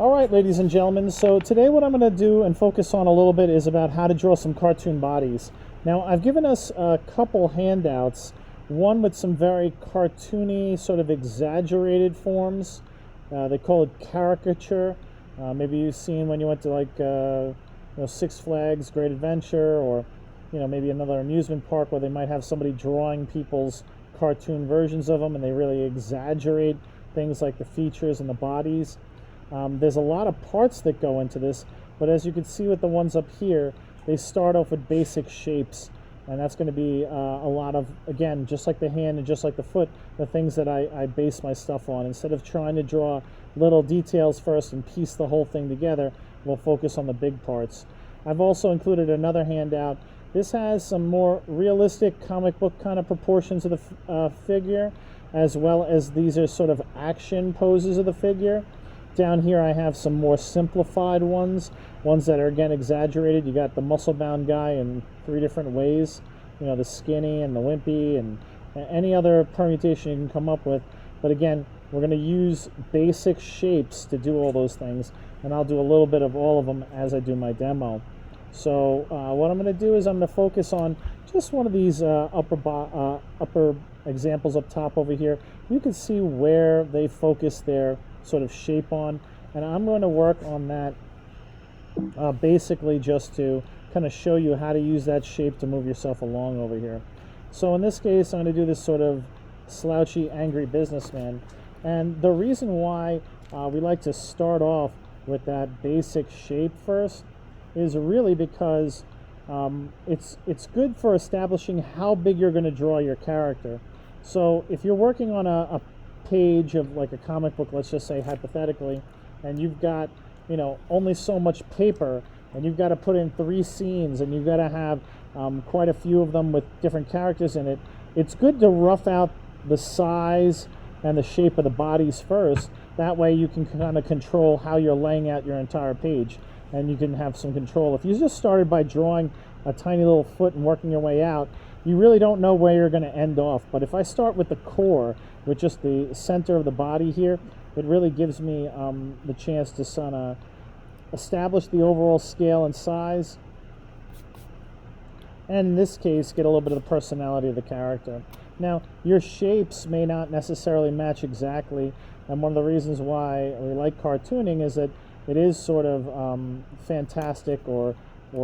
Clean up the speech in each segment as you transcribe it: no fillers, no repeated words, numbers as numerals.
All right, ladies and gentlemen, so today what I'm going to do and focus on a little bit is about how to draw some cartoon bodies. Now, I've given us a couple handouts, one with some very cartoony, sort of exaggerated forms. They call it caricature. Maybe you've seen when you went to Six Flags Great Adventure, or maybe another amusement park where they might have somebody drawing people's cartoon versions of them, and they really exaggerate things like the features and the bodies. There's a lot of parts that go into this, but as you can see with the ones up here, they start off with basic shapes, and that's going to be a lot of, again, just like the hand and just like the foot, the things that I base my stuff on. Instead of trying to draw little details first and piece the whole thing together, we'll focus on the big parts. I've also included another handout. This has some more realistic comic book kind of proportions of the figure, as well as these are sort of action poses of the figure. Down here I have some more simplified ones that are again exaggerated. You got the muscle-bound guy in 3 different ways, the skinny and the wimpy and any other permutation you can come up with. But again, we're going to use basic shapes to do all those things, and I'll do a little bit of all of them as I do my demo. So what I'm going to do is I'm going to focus on just one of these upper examples up top over here. You can see where they focus their sort of shape on, and I'm going to work on that basically just to kind of show you how to use that shape to move yourself along over here. So in this case, I'm going to do this sort of slouchy, angry businessman, and the reason why we like to start off with that basic shape first is really because it's good for establishing how big you're going to draw your character. So if you're working on a page of like a comic book, let's just say hypothetically, and you've got only so much paper, and you've got to put in 3 scenes, and you've got to have quite a few of them with different characters in it, it's good to rough out the size and the shape of the bodies first. That way you can kind of control how you're laying out your entire page, and you can have some control. If you just started by drawing a tiny little foot and working your way out, you really don't know where you're going to end off. But if I start with the core, with just the center of the body here, it really gives me the chance to sort of establish the overall scale and size, and in this case get a little bit of the personality of the character. Now, your shapes may not necessarily match exactly, and one of the reasons why we like cartooning is that it is sort of fantastic or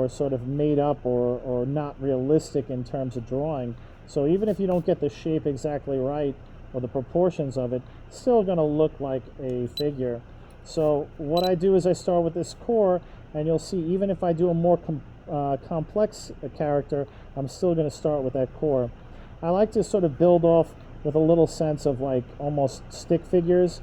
sort of made up or not realistic in terms of drawing. So even if you don't get the shape exactly right or the proportions of it, it's still going to look like a figure. So what I do is I start with this core, and you'll see even if I do a more complex character, I'm still going to start with that core. I like to sort of build off with a little sense of like almost stick figures.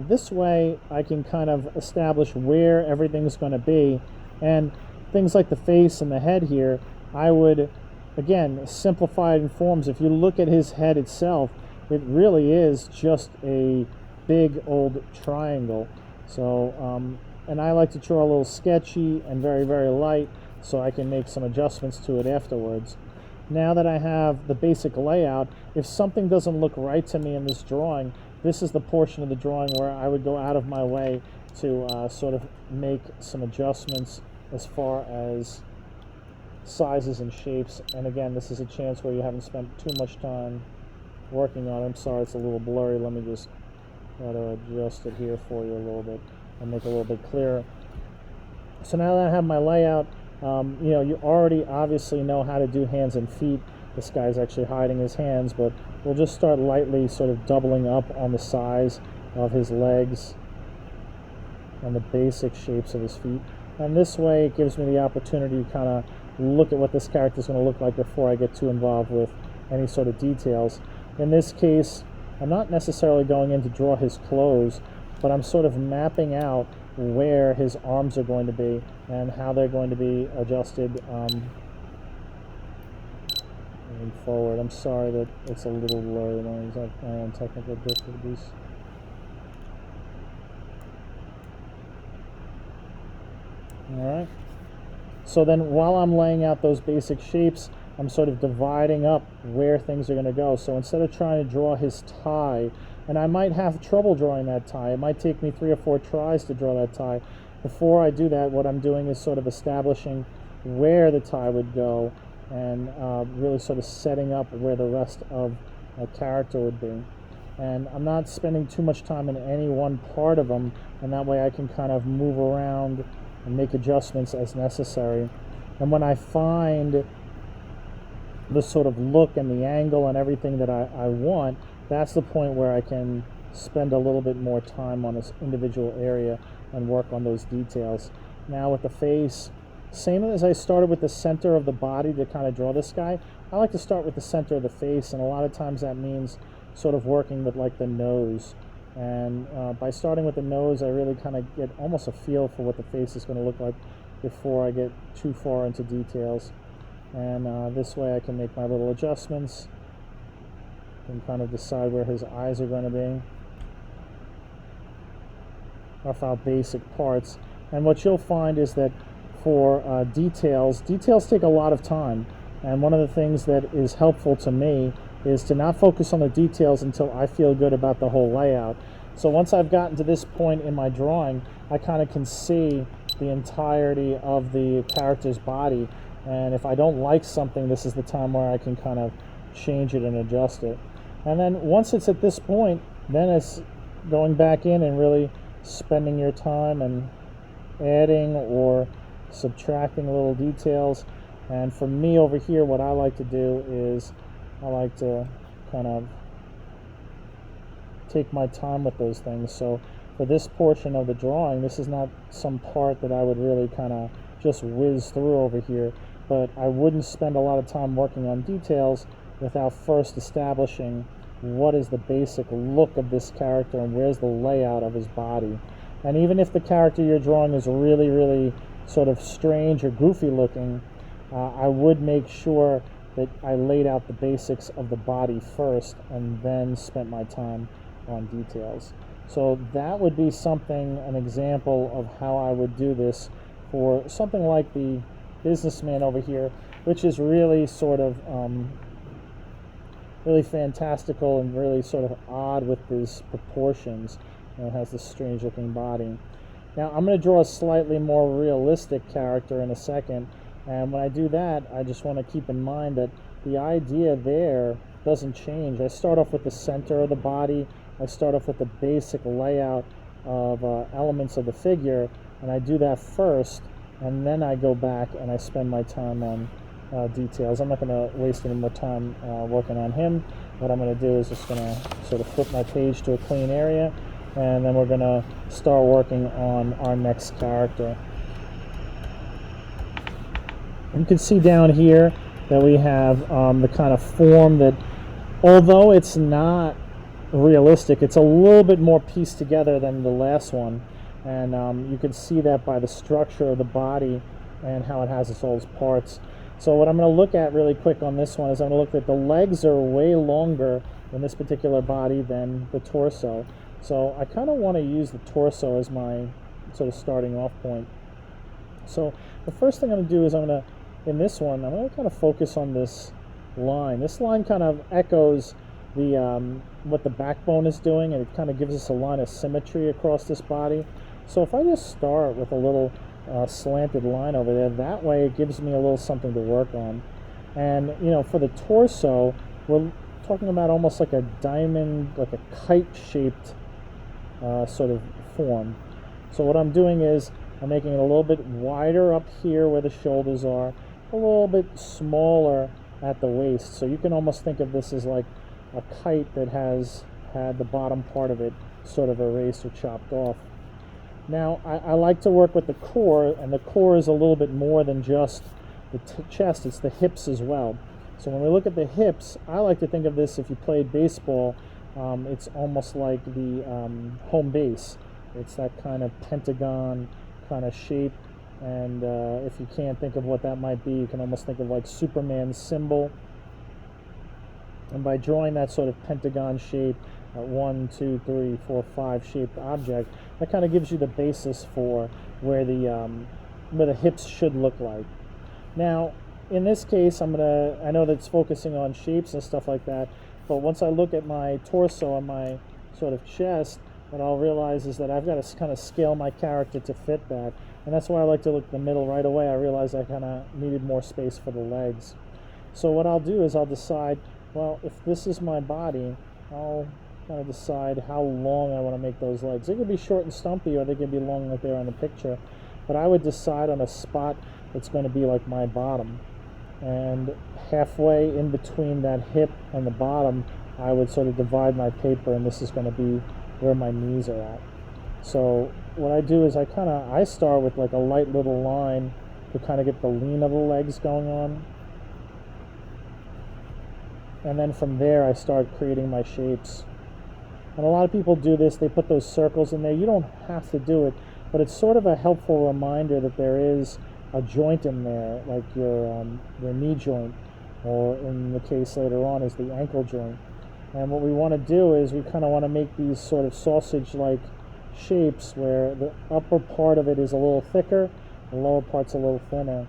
This way I can kind of establish where everything's going to be, and things like the face and the head here, I would again simplify it in forms. If you look at his head itself, it really is just a big old triangle. So and I like to draw a little sketchy and very, very light, so I can make some adjustments to it afterwards. Now that I have the basic layout, if something doesn't look right to me in this drawing, this is the portion of the drawing where I would go out of my way to sort of make some adjustments as far as sizes and shapes. And again, this is a chance where you haven't spent too much time working on it. I'm sorry it's a little blurry. Let me just try to adjust it here for you a little bit and make it a little bit clearer. So now that I have my layout, you already obviously know how to do hands and feet. This guy's actually hiding his hands, but we'll just start lightly sort of doubling up on the size of his legs and the basic shapes of his feet. And this way it gives me the opportunity to kind of look at what this character is going to look like before I get too involved with any sort of details. In this case, I'm not necessarily going in to draw his clothes, but I'm sort of mapping out where his arms are going to be and how they're going to be adjusted moving forward. I'm sorry that it's a little blurry. My own technical difficulties. Alright, so then while I'm laying out those basic shapes, I'm sort of dividing up where things are going to go. So instead of trying to draw his tie And I might have trouble drawing that tie. It might take me 3 or 4 tries to draw that tie. Before I do that, what I'm doing is sort of establishing where the tie would go, and really sort of setting up where the rest of a character would be. And I'm not spending too much time in any one part of them, and that way I can kind of move around and make adjustments as necessary. And when I find the sort of look and the angle and everything that I want, that's the point where I can spend a little bit more time on this individual area and work on those details. Now with the face, same as I started with the center of the body to kind of draw this guy, I like to start with the center of the face, and a lot of times that means sort of working with like the nose. And by starting with the nose, I really kind of get almost a feel for what the face is going to look like before I get too far into details. And this way I can make my little adjustments and kind of decide where his eyes are going to be. Rough out basic parts. And what you'll find is that for details take a lot of time. And one of the things that is helpful to me is to not focus on the details until I feel good about the whole layout. So once I've gotten to this point in my drawing, I kind of can see the entirety of the character's body. And if I don't like something, this is the time where I can kind of change it and adjust it. And then once it's at this point, then it's going back in and really spending your time and adding or subtracting little details. And for me over here, what I like to do is I like to kind of take my time with those things. So for this portion of the drawing, this is not some part that I would really kind of just whiz through over here, but I wouldn't spend a lot of time working on details without first establishing what is the basic look of this character and where's the layout of his body. And even if the character you're drawing is really, really sort of strange or goofy looking, I would make sure that I laid out the basics of the body first and then spent my time on details. So that would be something, an example of how I would do this for something like the businessman over here, which is really sort of really fantastical and really sort of odd with his proportions. It has this strange looking body. Now I'm going to draw a slightly more realistic character in a second, and when I do that, I just want to keep in mind that the idea there doesn't change. I start off with the center of the body, I start off with the basic layout of elements of the figure, and I do that first, and then I go back and I spend my time on details. I'm not going to waste any more time working on him. What I'm going to do is just going to sort of flip my page to a clean area, and then we're going to start working on our next character. You can see down here that we have the kind of form that, although it's not realistic, it's a little bit more pieced together than the last one. And you can see that by the structure of the body and how it has its all its parts. So what I'm going to look at really quick on this one is I'm going to look at the legs are way longer in this particular body than the torso. So I kind of want to use the torso as my sort of starting off point. So the first thing I'm going to do is in this one, I'm going to kind of focus on this line. This line kind of echoes the what the backbone is doing, and it kind of gives us a line of symmetry across this body. So if I just start with a little slanted line over there, that way it gives me a little something to work on. And you know, for the torso, we're talking about almost like a diamond, like a kite-shaped sort of form. So what I'm doing is I'm making it a little bit wider up here where the shoulders are, a little bit smaller at the waist. So you can almost think of this as like a kite that has had the bottom part of it sort of erased or chopped off. Now I like to work with the core, and the core is a little bit more than just the chest, it's the hips as well. So when we look at the hips, I like to think of this, if you played baseball, it's almost like the home base. It's that kind of pentagon kind of shape, and if you can't think of what that might be, you can almost think of like Superman's symbol. And by drawing that sort of pentagon shape, 1, 2, 3, 4, 5 shaped object, that kind of gives you the basis for where the hips should look like. Now, in this case, I know that it's focusing on shapes and stuff like that, but once I look at my torso and my sort of chest, what I'll realize is that I've got to kind of scale my character to fit that. And that's why I like to look at the middle right away. I realized I kind of needed more space for the legs. So what I'll do is I'll decide, well, if this is my body, I'll kind of decide how long I want to make those legs. They could be short and stumpy, or they could be long like they're on the picture. But I would decide on a spot that's going to be like my bottom. And halfway in between that hip and the bottom, I would sort of divide my paper, and this is going to be where my knees are at. So what I do is I start with like a light little line to kind of get the lean of the legs going on. And then from there I start creating my shapes. And a lot of people do this, they put those circles in there. You don't have to do it, but it's sort of a helpful reminder that there is a joint in there, like your knee joint, or in the case later on is the ankle joint. And what we want to do is we kind of want to make these sort of sausage-like shapes where the upper part of it is a little thicker, the lower part's a little thinner.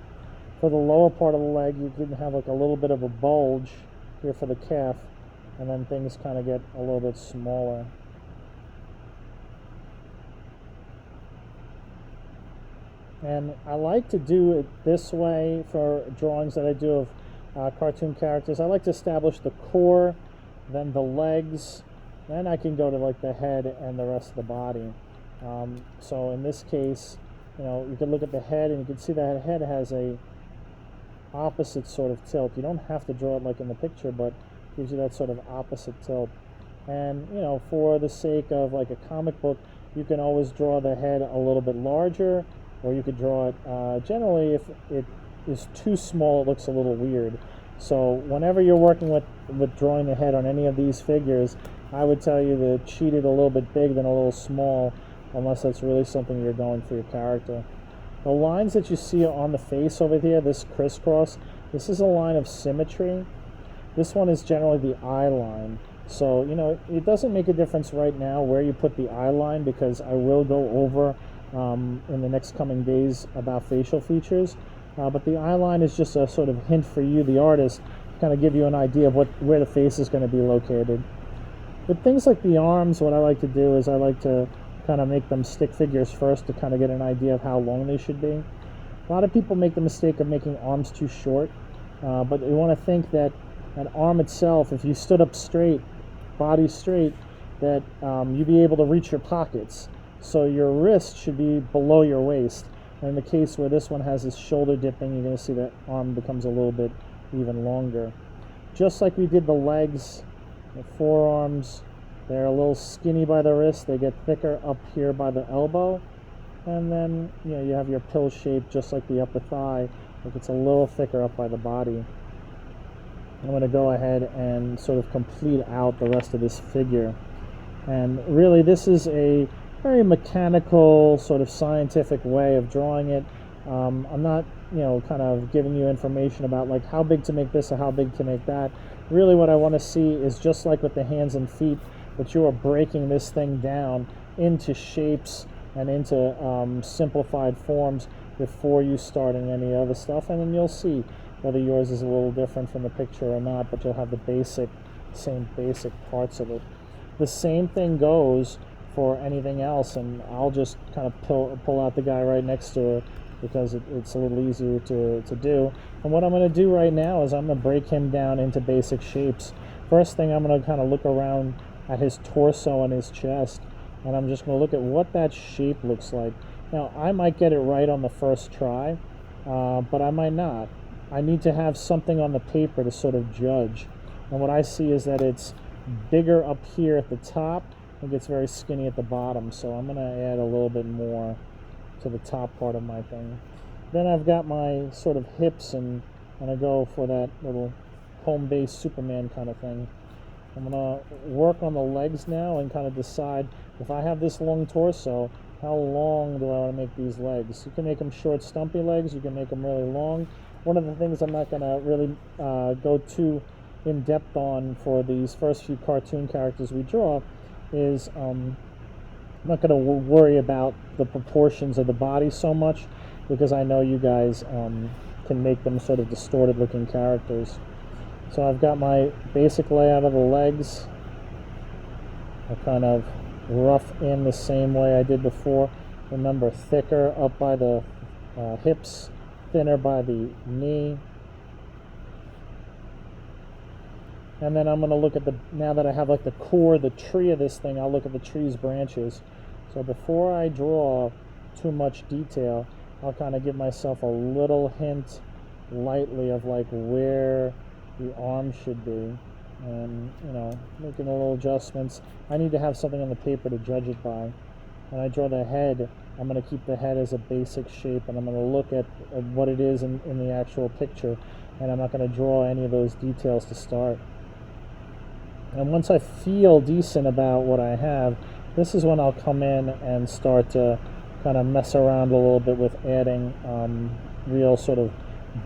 For the lower part of the leg, you can have like a little bit of a bulge here for the calf, and then things kind of get a little bit smaller. And I like to do it this way for drawings that I do of cartoon characters. I like to establish the core, then the legs, then I can go to like the head and the rest of the body. So in this case, you can look at the head and you can see that head has a opposite sort of tilt. You don't have to draw it like in the picture, but it gives you that sort of opposite tilt. And for the sake of like a comic book, you can always draw the head a little bit larger, or you could draw it generally if it is too small, it looks a little weird. So whenever you're working with drawing the head on any of these figures, I would tell you to cheat it a little bit big than a little small, unless that's really something you're going for your character. The lines that you see on the face over here, this crisscross, this is a line of symmetry. This one is generally the eye line. So, it doesn't make a difference right now where you put the eye line, because I will go over in the next coming days about facial features. But the eye line is just a sort of hint for you, the artist, to kind of give you an idea of where the face is going to be located. With things like the arms, what I like to do is I like to kind of make them stick figures first to kind of get an idea of how long they should be. A lot of people make the mistake of making arms too short, but you want to think that an arm itself, if you stood up straight, body straight, that you'd be able to reach your pockets. So your wrist should be below your waist. And in the case where this one has this shoulder dipping, you're going to see that arm becomes a little bit even longer. Just like we did the legs, the forearms, they're a little skinny by the wrist, they get thicker up here by the elbow, and then you have your pill shape just like the upper thigh, like it's a little thicker up by the body. I'm going to go ahead and sort of complete out the rest of this figure. And really this is a very mechanical, sort of scientific way of drawing it. I'm not, kind of giving you information about like how big to make this or how big to make that. Really what I want to see is just like with the hands and feet, that you are breaking this thing down into shapes and into simplified forms before you start in any other stuff. And then you'll see whether yours is a little different from the picture or not, but you'll have the same basic parts of it. The same thing goes for anything else, and I'll just kind of pull out the guy right next to it because it's a little easier to do. And what I'm going to do right now is I'm going to break him down into basic shapes. First thing, I'm going to kind of look around at his torso and his chest, and I'm just going to look at what that shape looks like. Now, I might get it right on the first try, but I might not. I need to have something on the paper to sort of judge. And what I see is that it's bigger up here at the top. It gets very skinny at the bottom, so I'm going to add a little bit more to the top part of my thing. Then I've got my sort of hips, and I go for that little home-based Superman kind of thing. I'm going to work on the legs now and kind of decide, if I have this long torso, how long do I want to make these legs? You can make them short, stumpy legs. You can make them really long. One of the things I'm not going to really go too in depth on for these first few cartoon characters we draw is I'm not going to worry about the proportions of the body so much, because I know you guys can make them sort of distorted looking characters. So I've got my basic layout of the legs. I kind of rough in the same way I did before. Remember, thicker up by the hips, thinner by the knee. And then I'm going to look at now that I have like the core, the tree of this thing, I'll look at the tree's branches. So before I draw too much detail, I'll kind of give myself a little hint lightly of like where the arm should be, and making a little adjustments. I need to have something on the paper to judge it by. When I draw the head, I'm going to keep the head as a basic shape, and I'm going to look at what it is in the actual picture, and I'm not going to draw any of those details to start. And once I feel decent about what I have, this is when I'll come in and start to kind of mess around a little bit with adding real sort of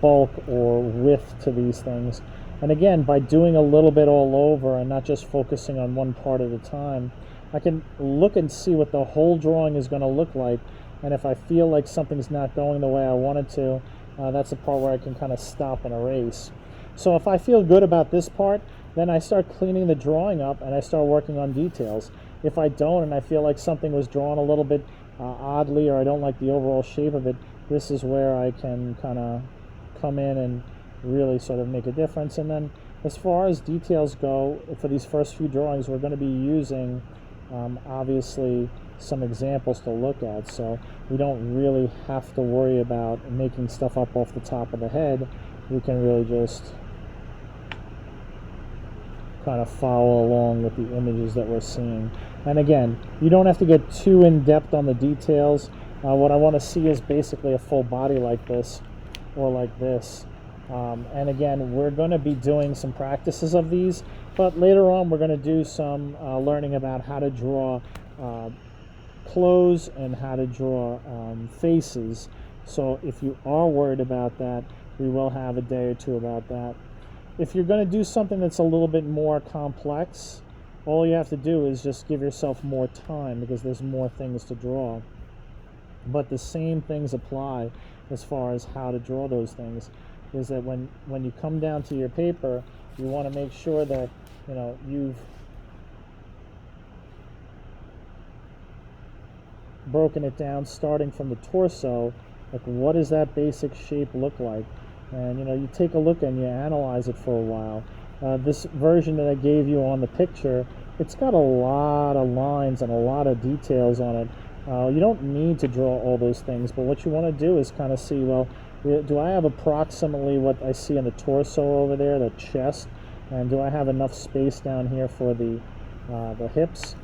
bulk or width to these things. And again, by doing a little bit all over and not just focusing on one part at a time, I can look and see what the whole drawing is going to look like. And if I feel like something's not going the way I want it to, that's the part where I can kind of stop and erase. So if I feel good about this part, then I start cleaning the drawing up and I start working on details. If I don't and I feel like something was drawn a little bit oddly, or I don't like the overall shape of it, this is where I can kind of come in and really sort of make a difference. And then as far as details go, for these first few drawings, we're going to be using obviously some examples to look at, so we don't really have to worry about making stuff up off the top of the head. We can really just kind of follow along with the images that we're seeing. And again, you don't have to get too in-depth on the details. What I want to see is basically a full body like this or like this. And again, we're going to be doing some practices of these, but later on we're going to do some learning about how to draw clothes and how to draw faces. So if you are worried about that, we will have a day or two about that. If you're going to do something that's a little bit more complex, all you have to do is just give yourself more time, because there's more things to draw. But the same things apply as far as how to draw those things. Is that when you come down to your paper, you want to make sure that you've broken it down, starting from the torso. Like, what does that basic shape look like? And you take a look and you analyze it for a while. This version that I gave you on the picture, it's got a lot of lines and a lot of details on it. You don't need to draw all those things, but what you want to do is kind of see, well, do I have approximately what I see in the torso over there, the chest, and do I have enough space down here for the hips?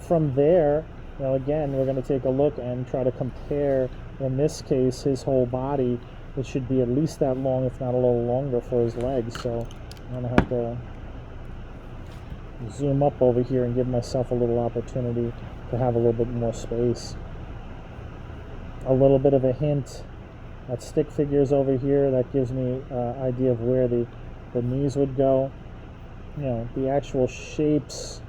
From there, again, we're going to take a look and try to compare, in this case, his whole body. It should be at least that long, if not a little longer, for his legs. So I'm going to have to zoom up over here and give myself a little opportunity to have a little bit more space. A little bit of a hint, that stick figures over here, that gives me an idea of where the knees would go. The actual shapes,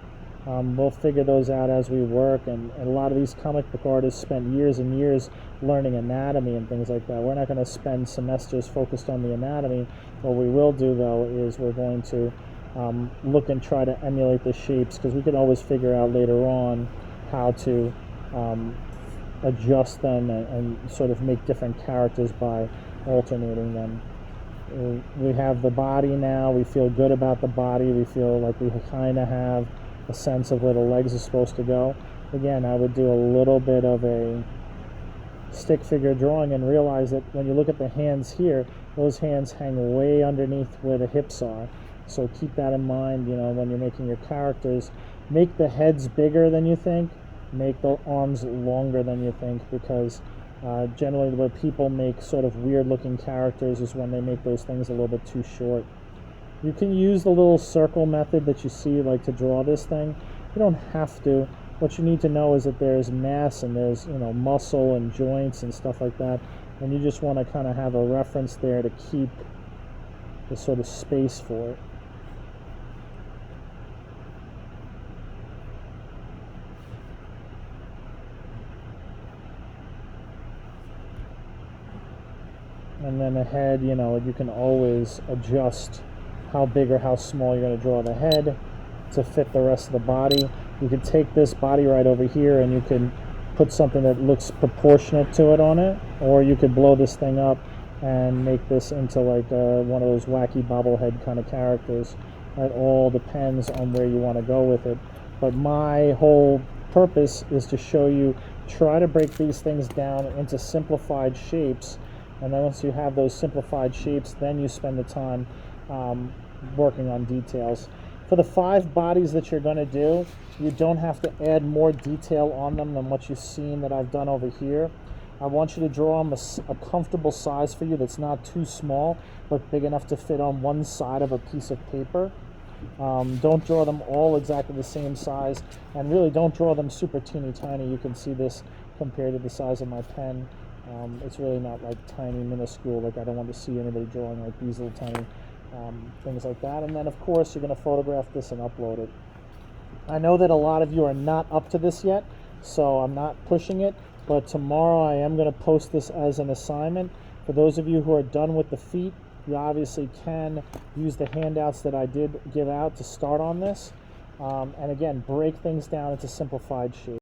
we'll figure those out as we work, and a lot of these comic book artists spent years and years learning anatomy and things like that. We're not going to spend semesters focused on the anatomy. What we will do, though, is we're going to look and try to emulate the shapes, because we can always figure out later on how to adjust them and sort of make different characters by alternating them. We have the body now. We feel good about the body. We feel like we kind of have a sense of where the legs are supposed to go. Again, I would do a little bit of a stick figure drawing and realize that when you look at the hands here, those hands hang way underneath where the hips are. So keep that in mind, when you're making your characters. Make the heads bigger than you think. Make the arms longer than you think, because generally where people make sort of weird looking characters is when they make those things a little bit too short. You can use the little circle method that you see like to draw this thing. You don't have to. What you need to know is that there's mass and there's muscle and joints and stuff like that, and you just want to kind of have a reference there to keep the sort of space for it. And then the head, you can always adjust how big or how small you're going to draw the head to fit the rest of the body. You could take this body right over here and you can put something that looks proportionate to it on it, or you could blow this thing up and make this into like one of those wacky bobblehead kind of characters. It all depends on where you want to go with it. But my whole purpose is to show you, try to break these things down into simplified shapes, and then once you have those simplified shapes, then you spend the time working on details. For the 5 bodies that you're going to do, you don't have to add more detail on them than what you've seen that I've done over here. I want you to draw them a comfortable size for you that's not too small, but big enough to fit on one side of a piece of paper. Don't draw them all exactly the same size, and really don't draw them super teeny tiny. You can see this compared to the size of my pen. It's really not like tiny, minuscule. Like, I don't want to see anybody drawing like these little tiny things like that. And then of course you're going to photograph this and upload it. I know that a lot of you are not up to this yet, so I'm not pushing it, but tomorrow I am going to post this as an assignment. For those of you who are done with the feet, you obviously can use the handouts that I did give out to start on this. And again, break things down into simplified shapes.